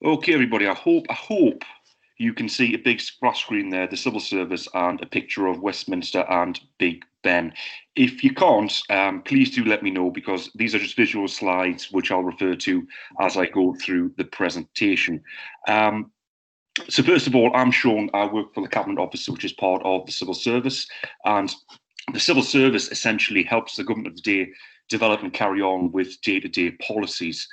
Okay, everybody. I hope you can see a big splash screen there, the civil service, and a picture of Westminster and Big Ben. If you can't, please do let me know because these are just visual slides which I'll refer to as I go through the presentation. Um, so first of all, I'm Sean. I work for the Cabinet Office, which is part of the civil service, and the civil service essentially helps the government of the day develop and carry on with day-to-day policies.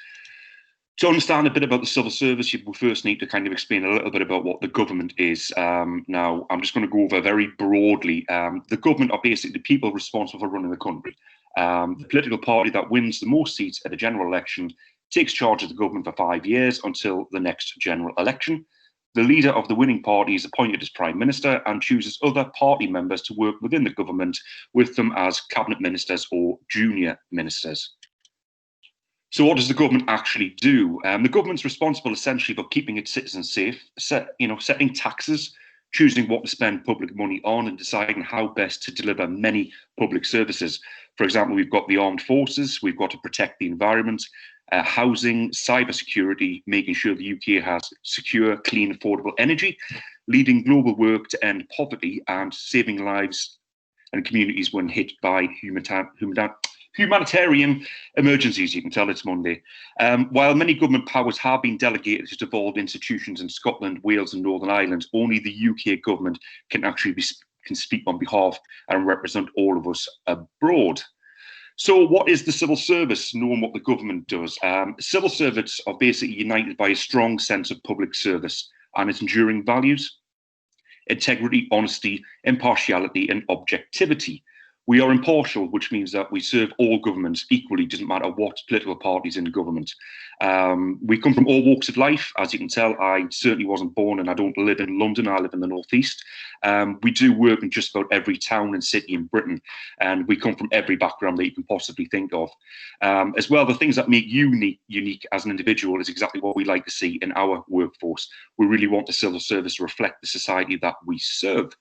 To understand a bit about the civil service, you first need to kind of explain a little bit about what the government is. Now, I'm just going to go over very broadly. The government are basically the people responsible for running the country. The political party that wins the most seats at a general election takes charge of the government for 5 years until the next general election. The leader of the winning party is appointed as Prime Minister and chooses other party members to work within the government with them as cabinet ministers or junior ministers. So what does the government actually do? The government's responsible essentially for keeping its citizens safe, setting taxes, choosing what to spend public money on, and deciding how best to deliver many public services. For example, we've got the armed forces, we've got to protect the environment, housing, cybersecurity, making sure the UK has secure, clean, affordable energy, leading global work to end poverty, and saving lives and communities when hit by humanitarian emergencies. You can tell it's Monday. While many government powers have been delegated to devolved institutions in Scotland, Wales, and Northern Ireland, only the UK government can actually can speak on behalf and represent all of us abroad. So, what is the civil service? Knowing what the government does, civil servants are basically united by a strong sense of public service and its enduring values: integrity, honesty, impartiality, and objectivity. We are impartial, which means that we serve all governments equally, doesn't matter what political party's in government. We come from all walks of life. As you can tell, I certainly wasn't born and I don't live in London, I live in the Northeast. We do work in just about every town and city in Britain, and we come from every background that you can possibly think of. As well, the things that make you unique as an individual is exactly what we like to see in our workforce. We really want the civil service to reflect the society that we serve.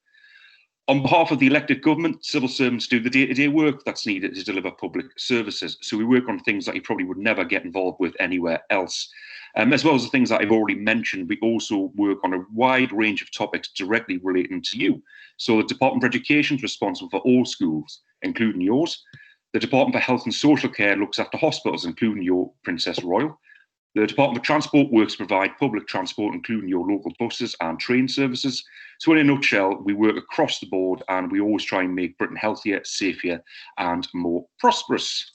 On behalf of the elected government, civil servants do the day-to-day work that's needed to deliver public services. So we work on things that you probably would never get involved with anywhere else. As well as the things that I've already mentioned, we also work on a wide range of topics directly relating to you. So the Department for Education is responsible for all schools, including yours. The Department for Health and Social Care looks after hospitals, including your Princess Royal. The Department of Transport works to provide public transport, including your local buses and train services. So in a nutshell, we work across the board and we always try and make Britain healthier, safer and more prosperous.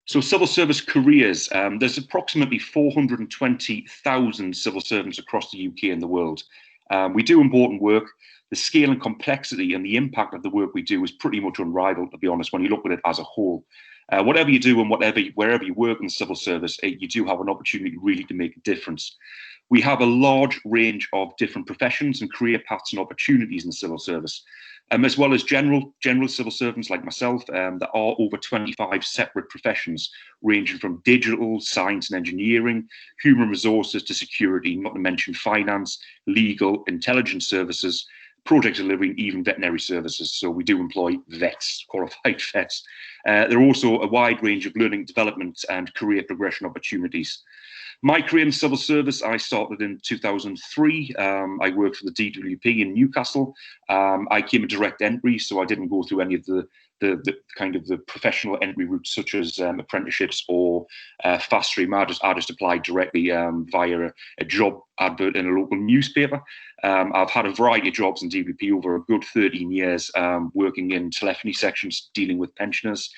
So civil service careers, there's approximately 420,000 civil servants across the UK and the world. We do important work. The scale and complexity and the impact of the work we do is pretty much unrivaled, to be honest, when you look at it as a whole. Whatever you do and wherever you work in the civil service, you do have an opportunity really to make a difference. We have a large range of different professions and career paths and opportunities in the civil service, as well as general civil servants like myself. There are over 25 separate professions, ranging from digital, science and engineering, human resources to security, not to mention finance, legal, intelligence services, project delivery, and even veterinary services. So we do employ vets, qualified vets. There are also a wide range of learning, development and career progression opportunities. My career in civil service, I started in 2003. I worked for the DWP in Newcastle. I came a direct entry, so I didn't go through any of the kind of the professional entry routes such as apprenticeships or fast stream. I just applied directly via a job advert in a local newspaper. I've had a variety of jobs in DWP over a good 13 years, working in telephony sections, dealing with pensioners,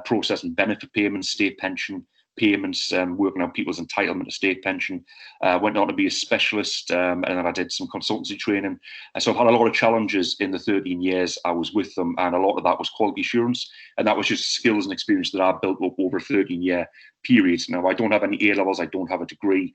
processing benefit payments, state pension payments, working on people's entitlement to state pension. Went on to be a specialist, and then I did some consultancy training. And so I've had a lot of challenges in the 13 years I was with them, and a lot of that was quality assurance, and that was just skills and experience that I've built up over a 13-year period. Now, I don't have any A-levels, I don't have a degree,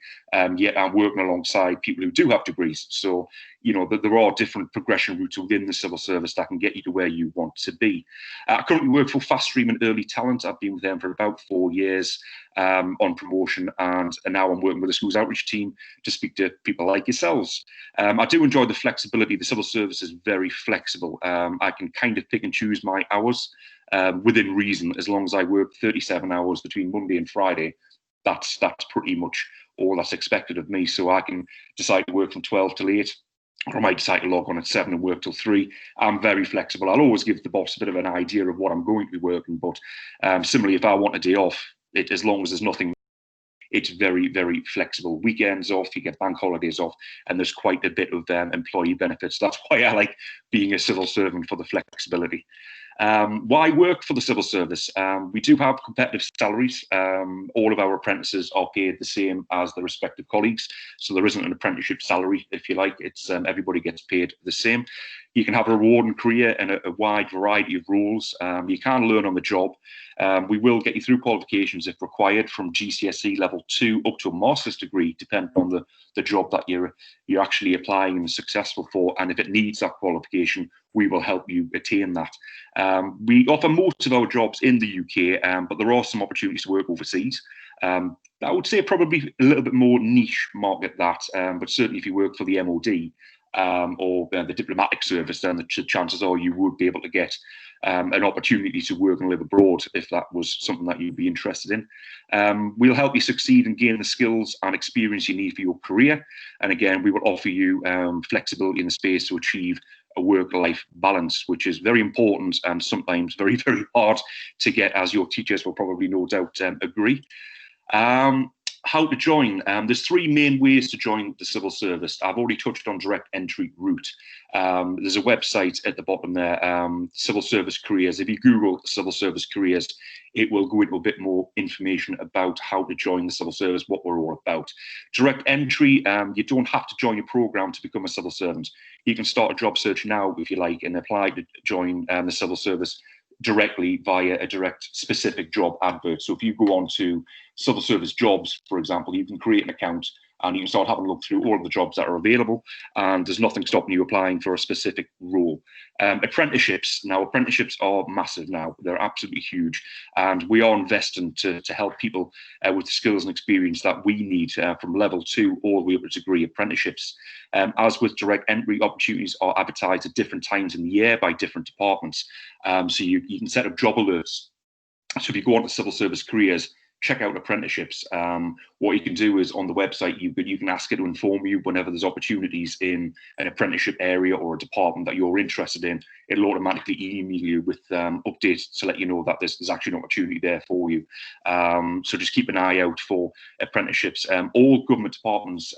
yet I'm working alongside people who do have degrees. So, you know, there are different progression routes within the civil service that can get you to where you want to be. I currently work for Fast Stream and Early Talent. I've been with them for about 4 years on promotion, and now I'm working with the schools outreach team to speak to people like yourselves. I do enjoy the flexibility. The civil service is very flexible. I can kind of pick and choose my hours within reason. As long as I work 37 hours between Monday and Friday, that's pretty much all that's expected of me. So I can decide to work from 12 till 8, or I might decide to log on at 7 and work till 3. I'm very flexible. I'll always give the boss a bit of an idea of what I'm going to be working, but similarly, if I want a day off, as long as there's nothing, it's very, very flexible. Weekends off, you get bank holidays off, and there's quite a bit of employee benefits. That's why I like being a civil servant, for the flexibility. Why work for the civil service? We do have competitive salaries. All of our apprentices are paid the same as their respective colleagues. So there isn't an apprenticeship salary, if you like. It's everybody gets paid the same. You can have a rewarding career in a wide variety of roles. You can learn on the job. We will get you through qualifications if required, from GCSE level 2 up to a master's degree, depending on the job that you're actually applying and successful for. And if it needs that qualification, we will help you attain that. We offer most of our jobs in the UK, but there are some opportunities to work overseas. I would say probably a little bit more niche market, that, but certainly if you work for the MOD, or the diplomatic service, then the chances are you would be able to get an opportunity to work and live abroad, if that was something that you'd be interested in. We'll help you succeed and gain the skills and experience you need for your career. And again, we will offer you flexibility in the space to achieve a work-life balance, which is very important and sometimes very, very hard to get, as your teachers will probably no doubt agree. How to join? There's 3 main ways to join the civil service. I've already touched on direct entry route. There's a website at the bottom there, Civil Service Careers. If you Google Civil Service Careers, it will go into a bit more information about how to join the civil service, what we're all about. Direct entry, you don't have to join a programme to become a civil servant. You can start a job search now, if you like, and apply to join the civil service directly via a direct specific job advert. So if you go on to civil service jobs, for example, you can create an account and you can start having a look through all of the jobs that are available, and there's nothing stopping you applying for a specific role. Apprenticeships. Now, apprenticeships are massive now. They're absolutely huge, and we are investing to help people with the skills and experience that we need from level 2 all the way up to degree apprenticeships. As with direct entry, opportunities are advertised at different times in the year by different departments. So you can set up job alerts. So if you go on to Civil Service Careers, check out apprenticeships. What you can do is, on the website, you can ask it to inform you whenever there's opportunities in an apprenticeship area or a department that you're interested in. It'll automatically email you with updates to let you know that there's actually an opportunity there for you. So just keep an eye out for apprenticeships. All government departments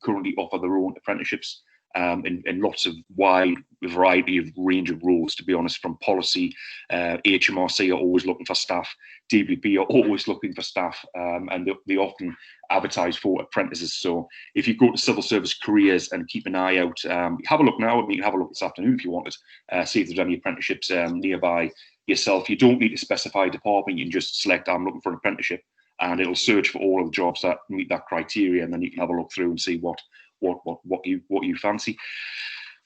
currently offer their own apprenticeships. In lots of wide variety of range of roles, to be honest, from policy. HMRC are always looking for staff, DWP are always looking for staff, and they often advertise for apprentices. So if you go to Civil Service Careers and keep an eye out, have a look now, and you can have a look this afternoon if you wanted, see if there's any apprenticeships nearby yourself. You don't need to specify a department, you can just select I'm looking for an apprenticeship, and it'll search for all of the jobs that meet that criteria, and then you can have a look through and see what you fancy.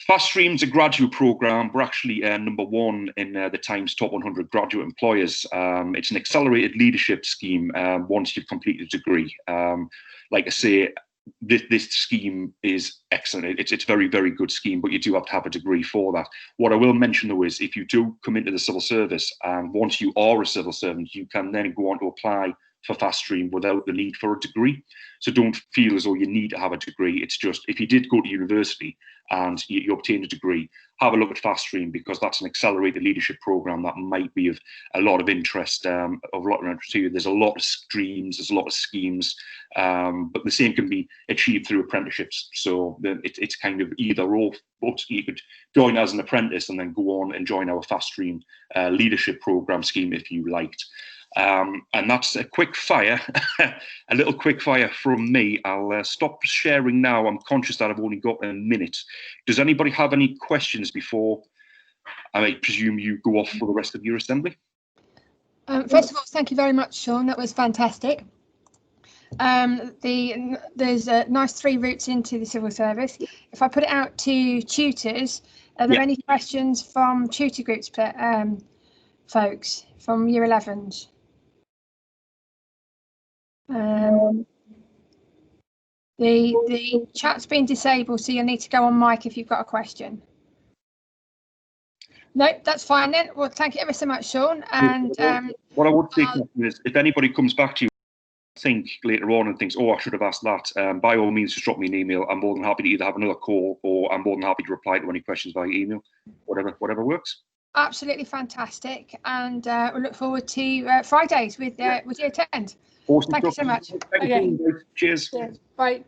Fast Stream's a graduate program. We're actually number 1 in the Times Top 100 Graduate Employers. It's an accelerated leadership scheme once you've completed a degree. Like I say, this scheme is excellent. It's a very, very good scheme, but you do have to have a degree for that. What I will mention, though, is if you do come into the civil service, and once you are a civil servant, you can then go on to apply for Fast Stream without the need for a degree. So don't feel as though you need to have a degree. It's just, if you did go to university and you obtained a degree, have a look at Fast Stream, because that's an accelerated leadership program that might be of a lot of interest, to you. There's a lot of streams, there's a lot of schemes, but the same can be achieved through apprenticeships. So it's kind of either or, but you could join as an apprentice and then go on and join our Fast Stream leadership program scheme if you liked. And that's a quick fire, a little quick fire from me. I'll stop sharing now. I'm conscious that I've only got a minute. Does anybody have any questions before I presume you go off for the rest of your assembly? First of all, thank you very much, Sean. That was fantastic. There's nice 3 routes into the civil service. If I put it out to tutors, are there any questions from tutor groups, folks, from year 11s? The chat's been disabled, so you'll need to go on mic if you've got a question. No, that's fine then. Well, thank you ever so much, Sean. And what I would say is, if anybody comes back to you think later on and thinks, oh, I should have asked that, by all means, just drop me an email. I'm more than happy to either have another call, or I'm more than happy to reply to any questions via email, whatever works. Absolutely fantastic, and we look forward to Fridays with year 10. Awesome. Thank you so much. Okay. Cheers. Bye.